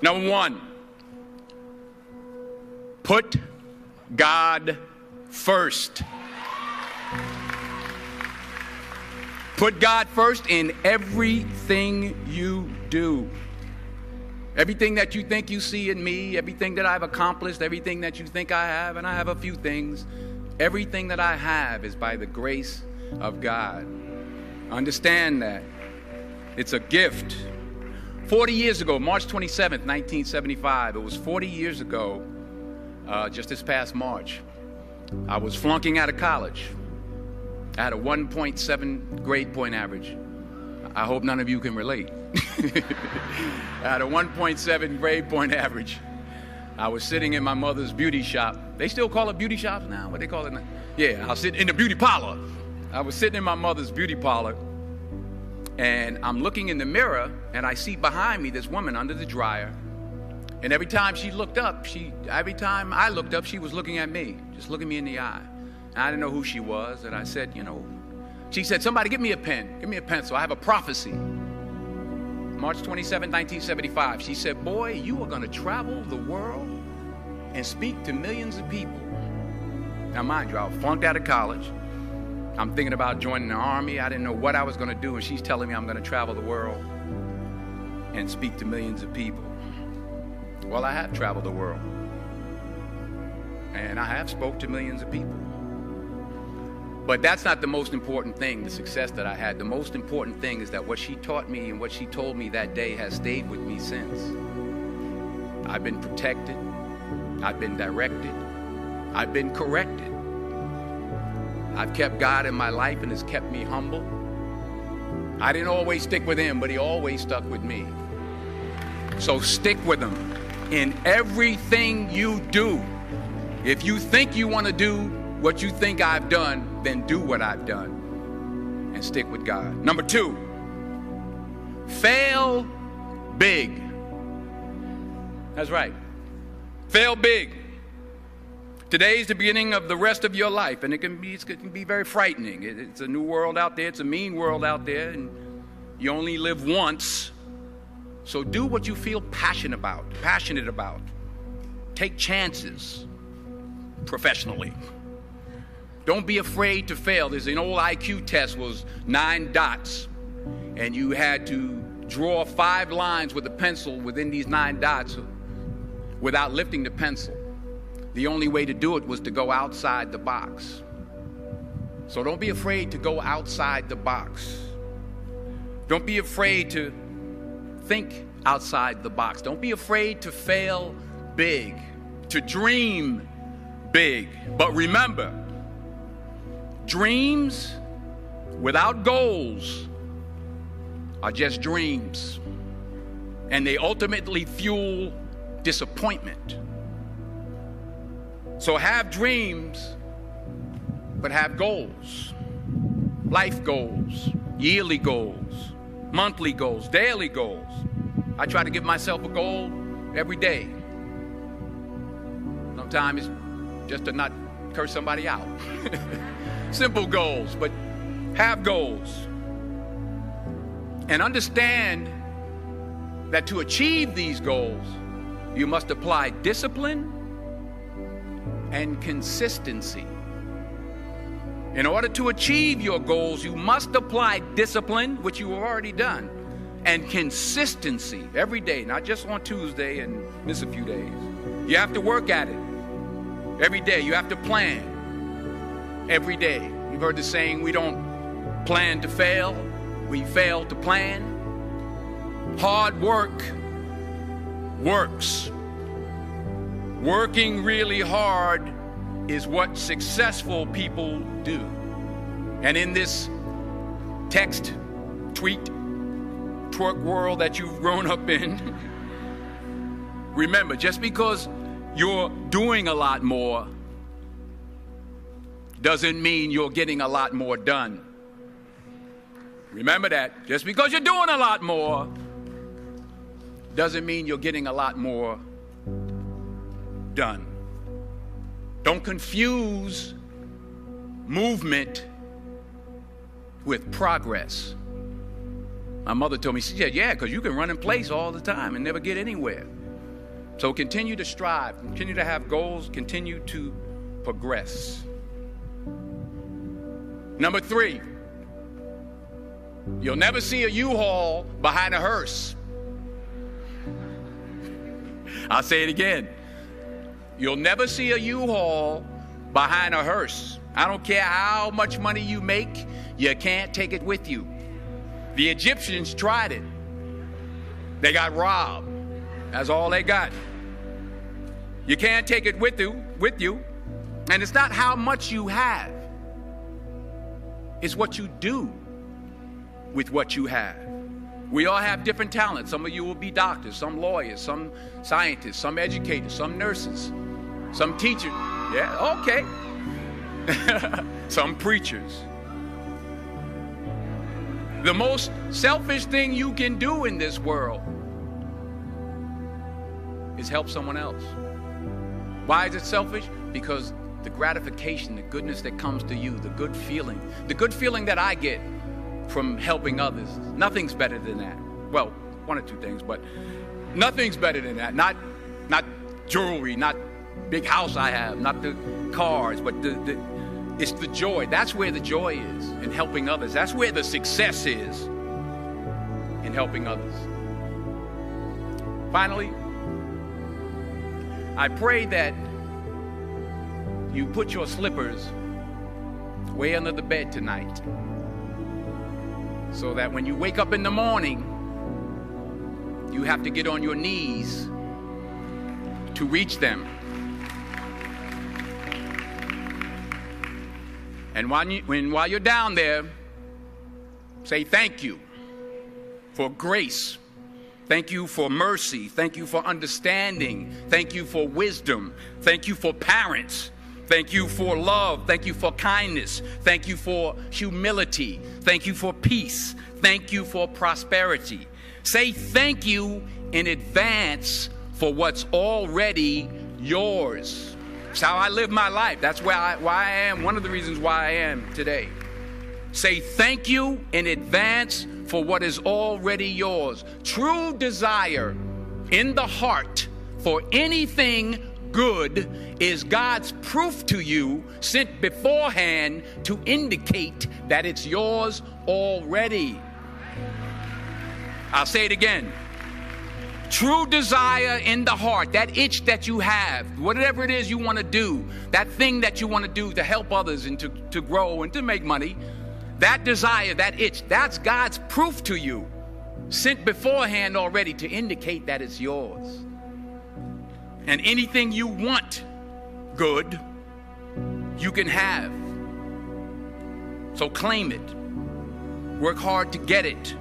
Number one, put God first. Put God first in everything you do. Everything that you think you see in me, everything that I've accomplished, everything that you think I have, and I have a few things, everything that I have is by the grace of God. Understand that. It's a gift. 40 years ago, March 27th, 1975, it was 40 years ago, just this past March, I was flunking out of college. I had a 1.7 grade point average. I hope none of you can relate. I had a 1.7 grade point average. I was sitting in my mother's beauty shop. They still call it beauty shops now? What they call it now? Yeah, I was sitting in the beauty parlor. I was sitting in my mother's beauty parlor, and I'm looking in the mirror, and I see behind me this woman under the dryer. And every time she looked up, every time I looked up, she was looking at me, just looking me in the eye. And I didn't know who she was, and I said, she said, somebody give me a pen, give me a pencil, I have a prophecy. March 27, 1975, she said, boy, you are gonna travel the world and speak to millions of people. Now mind you, I flunked out of college. I'm thinking about joining the army. I didn't know what I was gonna do, and she's telling me I'm gonna travel the world and speak to millions of people. Well, I have traveled the world, and I have spoke to millions of people. But that's not the most important thing, the success that I had. The most important thing is that what she taught me and what she told me that day has stayed with me since. I've been protected, I've been directed, I've been corrected. I've kept God in my life, and it's kept me humble. I didn't always stick with him, but he always stuck with me. So stick with him in everything you do. If you think you want to do what you think I've done, then do what I've done and stick with God. Number two, fail big. That's right. Fail big. Today is the beginning of the rest of your life, and it can be very frightening. It's a new world out there. It's a mean world out there, and you only live once. So do what you feel passionate about. Take chances professionally. Don't be afraid to fail. There's an old IQ test, was 9 dots, and you had to draw 5 lines with a pencil within these 9 dots without lifting the pencil. The only way to do it was to go outside the box. So don't be afraid to go outside the box. Don't be afraid to think outside the box. Don't be afraid to fail big, to dream big. But remember, dreams without goals are just dreams, and they ultimately fuel disappointment. So have dreams, but have goals. Life goals, yearly goals, monthly goals, daily goals. I try to give myself a goal every day. Sometimes it's just to not curse somebody out. Simple goals, but have goals. And understand that to achieve these goals, you must apply discipline and consistency. In order to achieve your goals, you must apply discipline, which you have already done, and consistency every day, not just on Tuesday and miss a few days. You have to work at it every day. You have to plan every day. You've heard the saying, we don't plan to fail, we fail to plan. Hard work works. Working really hard is what successful people do. And in this text, tweet, twerk world that you've grown up in, remember, just because you're doing a lot more doesn't mean you're getting a lot more done. Remember that. Just because you're doing a lot more doesn't mean you're getting a lot more done. Don't confuse movement with progress. My mother told me, she said, yeah, because you can run in place all the time and never get anywhere. So continue to strive, continue to have goals, continue to progress. Number 3, you'll never see a U-Haul behind a hearse. I'll say it again. You'll never see a U-Haul behind a hearse. I don't care how much money you make, you can't take it with you. The Egyptians tried it. They got robbed. That's all they got. You can't take it with you. And it's not how much you have. It's what you do with what you have. We all have different talents. Some of you will be doctors, some lawyers, some scientists, some educators, some nurses, some teachers. Yeah, okay. Some preachers. The most selfish thing you can do in this world is help someone else. Why is it selfish? Because the gratification, the goodness that comes to you, the good feeling that I get from helping others, nothing's better than that. Well, one or two things, but nothing's better than that. Not jewelry, not big house I have, not the cars, but it's the joy. That's where the joy is, in helping others. That's where the success is, in helping others. Finally, I pray that you put your slippers way under the bed tonight, so that when you wake up in the morning, you have to get on your knees to reach them. And while you're down there, say thank you for grace. Thank you for mercy. Thank you for understanding. Thank you for wisdom. Thank you for parents. Thank you for love. Thank you for kindness. Thank you for humility. Thank you for peace. Thank you for prosperity. Say thank you in advance for what's already yours. It's how I live my life. That's why I am, one of the reasons why I am today. Say thank you in advance for what is already yours. True desire in the heart for anything good is God's proof to you, sent beforehand to indicate that it's yours already. I'll say it again. True desire in the heart, that itch that you have, whatever it is you want to do, that thing that you want to do to help others and to grow and to make money, that desire, that itch, that's God's proof to you, sent beforehand already to indicate that it's yours. And anything you want good, you can have. So claim it. Work hard to get it.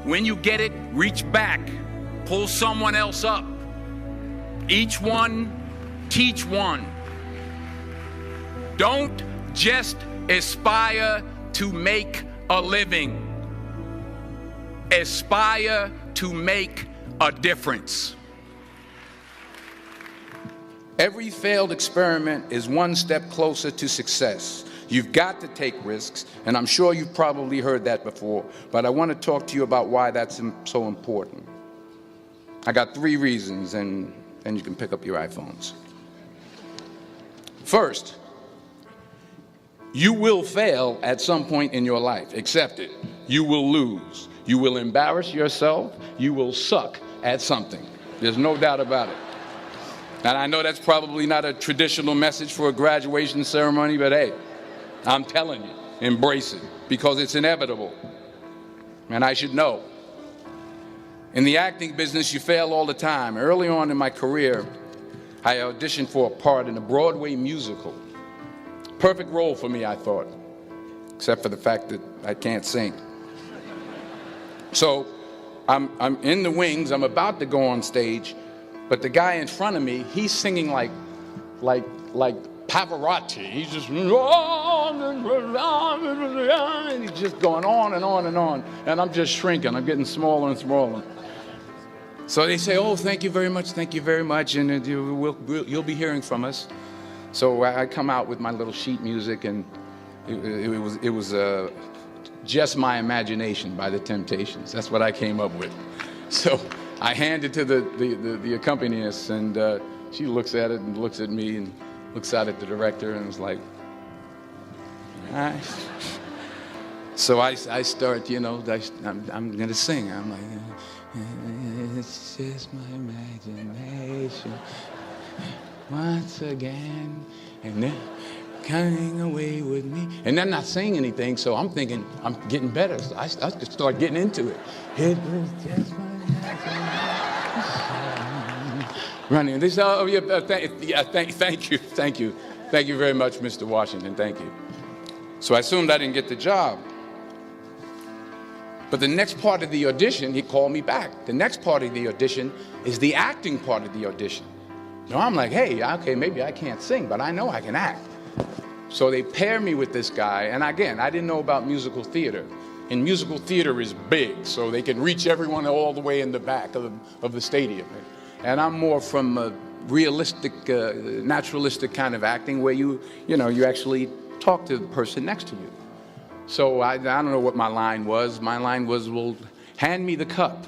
When you get it, reach back. Pull someone else up. Each one, teach one. Don't just aspire to make a living. Aspire to make a difference. Every failed experiment is one step closer to success. You've got to take risks, and I'm sure you've probably heard that before, but I want to talk to you about why that's so important. I got 3 reasons, and then you can pick up your iPhones. First, you will fail at some point in your life. Accept it. You will lose. You will embarrass yourself. You will suck at something. There's no doubt about it. And I know that's probably not a traditional message for a graduation ceremony, but hey, I'm telling you, embrace it, because it's inevitable. And I should know. In the acting business, you fail all the time. Early on in my career, I auditioned for a part in a Broadway musical. Perfect role for me, I thought, except for the fact that I can't sing. So I'm in the wings, I'm about to go on stage, but the guy in front of me, he's singing like Pavarotti. He's just, and he's just going on and on and on. And I'm just shrinking. I'm getting smaller and smaller. So they say, oh, thank you very much, and you'll be hearing from us. So I come out with my little sheet music, and it was Just My Imagination by The Temptations. That's what I came up with. So I hand it to the accompanist, and she looks at it and looks at me and looks out at the director and was like, all right. So I start, you know, I'm going to sing. I'm like, it's just my imagination once again, and then coming away with me. And they're not saying anything, so I'm thinking I'm getting better. So I just start getting into it. It was just my imagination. Running. They say, oh, yeah, thank you. Thank you very much, Mr. Washington. Thank you. So I assumed I didn't get the job. But the next part of the audition, he called me back. The next part of the audition is the acting part of the audition. So I'm like, hey, okay, maybe I can't sing, but I know I can act. So they pair me with this guy, and again, I didn't know about musical theater. And musical theater is big, so they can reach everyone all the way in the back of the stadium. And I'm more from a realistic, naturalistic kind of acting where you actually talk to the person next to you. So I don't know what my line was. My line was, well, hand me the cup.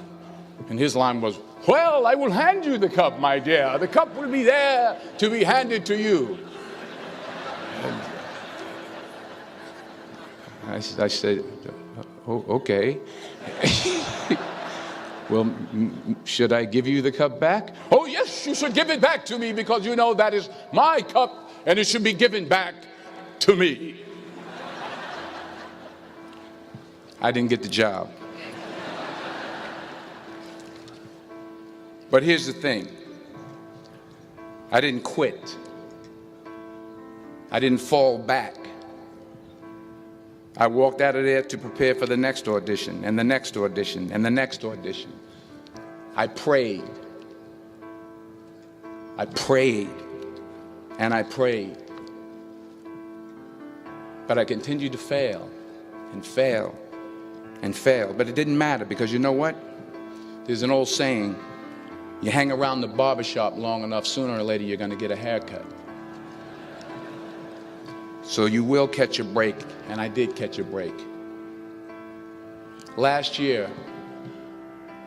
And his line was, well, I will hand you the cup, my dear. The cup will be there to be handed to you. I said, oh, okay. Well, should I give you the cup back? Oh, yes, you should give it back to me because you know that is my cup and it should be given back to me. I didn't get the job. But here's the thing. I didn't quit. I didn't fall back. I walked out of there to prepare for the next audition, and the next audition, and the next audition. I prayed. I prayed, and I prayed. But I continued to fail, and fail, and fail. But it didn't matter, because you know what? There's an old saying, you hang around the barbershop long enough, sooner or later you're going to get a haircut. So you will catch a break, and I did catch a break. Last year,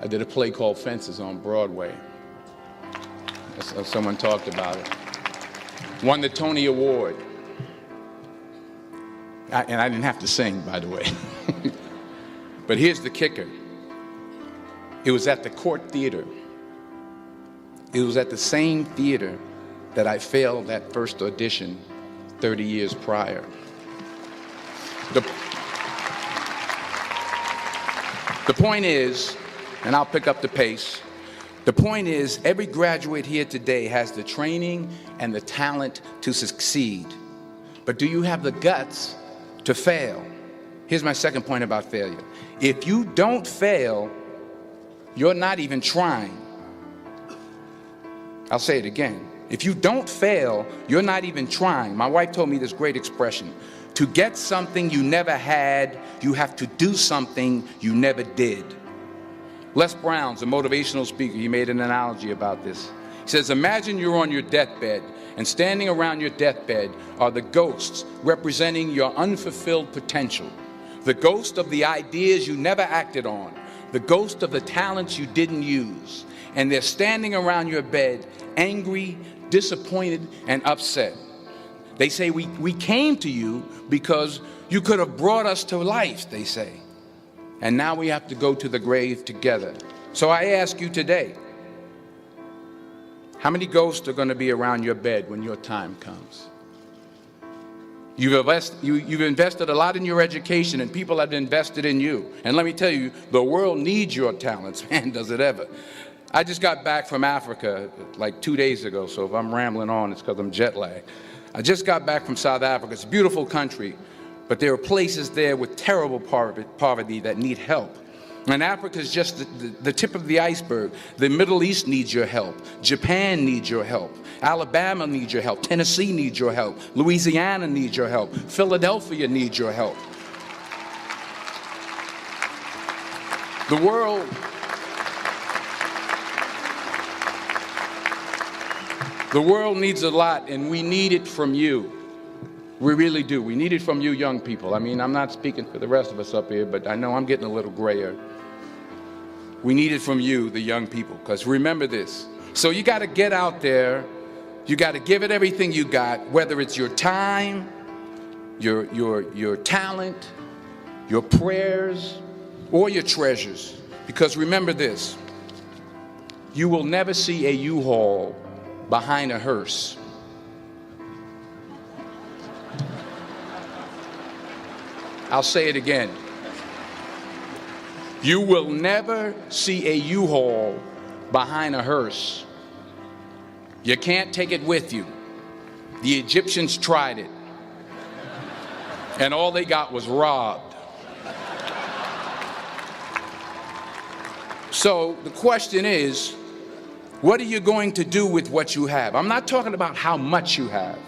I did a play called Fences on Broadway. Someone talked about it. Won the Tony Award. And I didn't have to sing, by the way. But here's the kicker. It was at the Court Theater. It was at the same theater that I failed that first audition 30 years prior. The point is, and I'll pick up the pace, the point is every graduate here today has the training and the talent to succeed. But do you have the guts to fail? Here's my second point about failure. If you don't fail, you're not even trying. I'll say it again. If you don't fail, you're not even trying. My wife told me this great expression. To get something you never had, you have to do something you never did. Les Brown's a motivational speaker. He made an analogy about this. He says, imagine you're on your deathbed, and standing around your deathbed are the ghosts representing your unfulfilled potential. The ghost of the ideas you never acted on. The ghost of the talents you didn't use. And they're standing around your bed, angry, disappointed, and upset. They say, we came to you because you could have brought us to life, they say. And now we have to go to the grave together. So I ask you today, how many ghosts are going to be around your bed when your time comes? You've invested a lot in your education, and people have invested in you. And let me tell you, the world needs your talents. Man, does it ever. I just got back from Africa like 2 days ago, so if I'm rambling on, it's because I'm jet lagged. I just got back from South Africa. It's a beautiful country, but there are places there with terrible poverty that need help. And Africa is just the tip of the iceberg. The Middle East needs your help. Japan needs your help. Alabama needs your help. Tennessee needs your help. Louisiana needs your help. Philadelphia needs your help. The world needs a lot, and we need it from you. We really do. We need it from you young people. I mean, I'm not speaking for the rest of us up here, but I know I'm getting a little grayer. We need it from you, the young people, because remember this. So you got to get out there. You got to give it everything you got, whether it's your time, your talent, your prayers, or your treasures. Because remember this, you will never see a U-Haul behind a hearse. I'll say it again. You will never see a U-Haul behind a hearse. You can't take it with you. The Egyptians tried it, and all they got was robbed. So the question is, what are you going to do with what you have? I'm not talking about how much you have.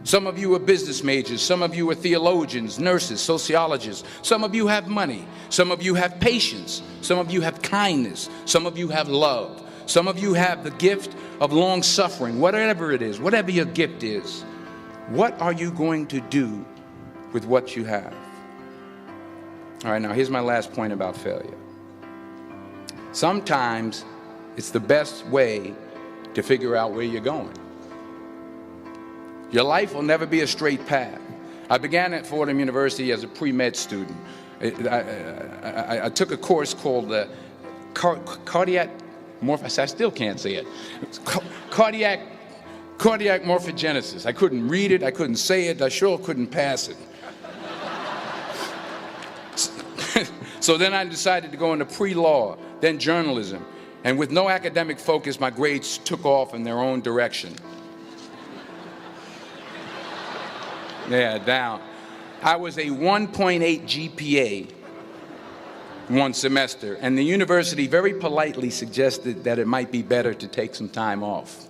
Some of you are business majors, some of you are theologians, nurses, sociologists. Some of you have money, some of you have patience, some of you have kindness, some of you have love. Some of you have the gift of long suffering, whatever it is, whatever your gift is. What are you going to do with what you have? All right, now here's my last point about failure. Sometimes it's the best way to figure out where you're going. Your life will never be a straight path. I began at Fordham University as a pre-med student. I took a course called cardiac morphogenesis. I still can't say it. Cardiac morphogenesis. I couldn't read it. I couldn't say it. I sure couldn't pass it. So then I decided to go into pre-law, then journalism. And with no academic focus, my grades took off in their own direction. Yeah, down. I was a 1.8 GPA one semester, and the university very politely suggested that it might be better to take some time off.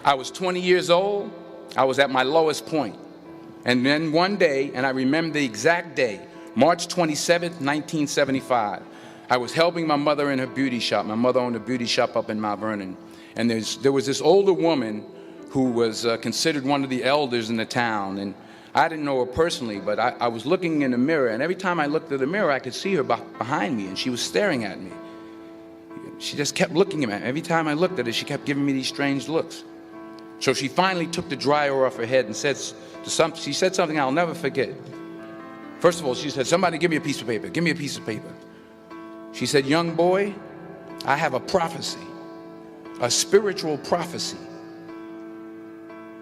I was 20 years old. I was at my lowest point. And then one day, and I remember the exact day, March 27th, 1975, I was helping my mother in her beauty shop. My mother owned a beauty shop up in Mount Vernon. And there was this older woman who was considered one of the elders in the town. And I didn't know her personally, but I was looking in the mirror, and every time I looked at the mirror, I could see her behind me, and she was staring at me. She just kept looking at me. Every time I looked at her, she kept giving me these strange looks. So she finally took the dryer off her head and she said something I'll never forget. First of all, she said, "Somebody give me a piece of paper. Give me a piece of paper." She said, "Young boy, I have a prophecy, a spiritual prophecy."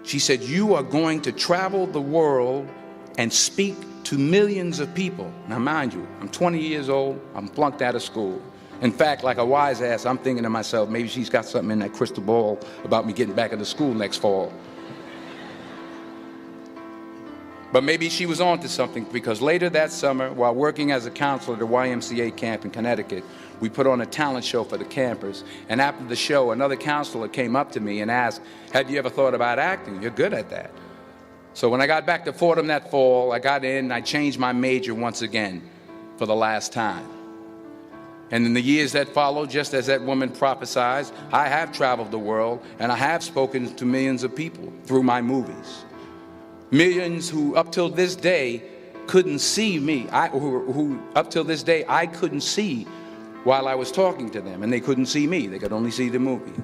She said, "You are going to travel the world and speak to millions of people." Now, mind you, I'm 20 years old. I'm flunked out of school. In fact, like a wise ass, I'm thinking to myself, maybe she's got something in that crystal ball about me getting back into school next fall. But maybe she was on to something, because later that summer, while working as a counselor at a YMCA camp in Connecticut, we put on a talent show for the campers. And after the show, another counselor came up to me and asked, "Have you ever thought about acting? You're good at that." So when I got back to Fordham that fall, I got in and I changed my major once again for the last time. And in the years that followed, just as that woman prophesied, I have traveled the world and I have spoken to millions of people through my movies. Millions who up till this day couldn't see me, who up till this day I couldn't see while I was talking to them, and they couldn't see me. They could only see the movie.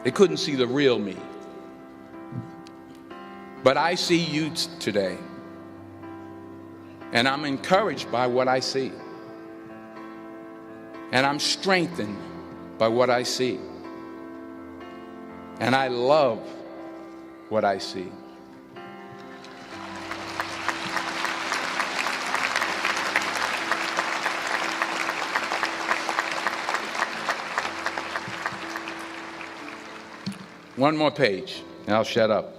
They couldn't see the real me. But I see you today, and I'm encouraged by what I see. And I'm strengthened by what I see. And I love what I see. One more page, and I'll shut up.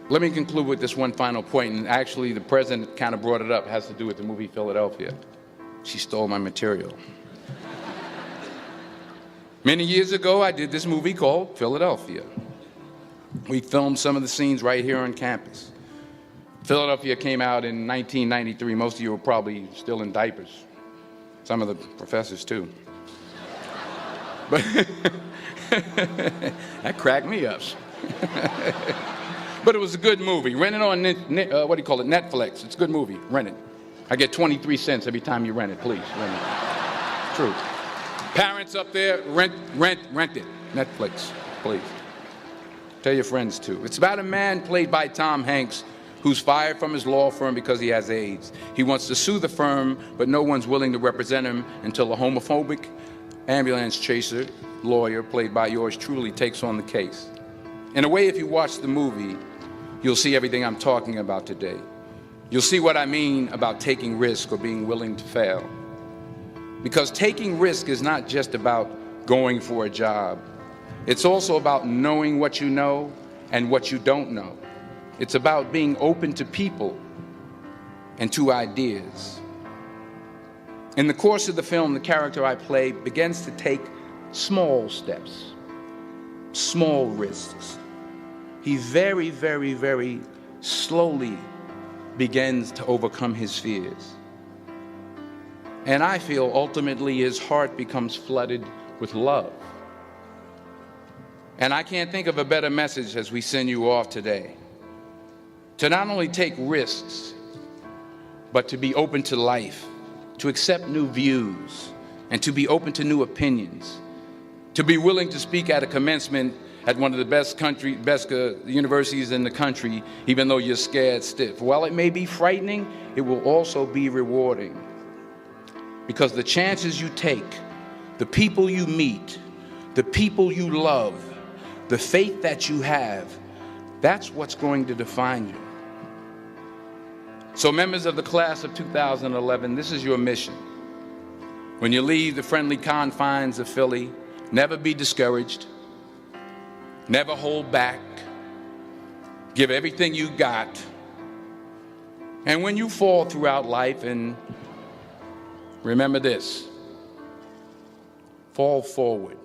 Let me conclude with this one final point, and actually the president kind of brought it up. It has to do with the movie Philadelphia. She stole my material. Many years ago, I did this movie called Philadelphia. We filmed some of the scenes right here on campus. Philadelphia came out in 1993. Most of you were probably still in diapers. Some of the professors, too. But that cracked me up. But it was a good movie. Rent it on Netflix. It's a good movie. Rent it. I get 23 cents every time you rent it, please. Rent it. True. Parents up there, rent it. Netflix, please. Tell your friends too. It's about a man played by Tom Hanks who's fired from his law firm because he has AIDS. He wants to sue the firm, but no one's willing to represent him until a homophobic ambulance chaser lawyer, played by yours truly, takes on the case. In a way, if you watch the movie, you'll see everything I'm talking about today. You'll see what I mean about taking risk or being willing to fail. Because taking risk is not just about going for a job. It's also about knowing what you know and what you don't know. It's about being open to people and to ideas. In the course of the film, the character I play begins to take small steps, small risks. He very, very, very slowly begins to overcome his fears. And I feel ultimately his heart becomes flooded with love. And I can't think of a better message as we send you off today. To not only take risks, but to be open to life, to accept new views, and to be open to new opinions, to be willing to speak at a commencement at one of the best universities in the country, even though you're scared stiff. While it may be frightening, it will also be rewarding. Because the chances you take, the people you meet, the people you love, the faith that you have, that's what's going to define you. So members of the class of 2011, this is your mission. When you leave the friendly confines of Philly, never be discouraged, never hold back, give everything you got. And when you fall throughout life, and remember this, fall forward.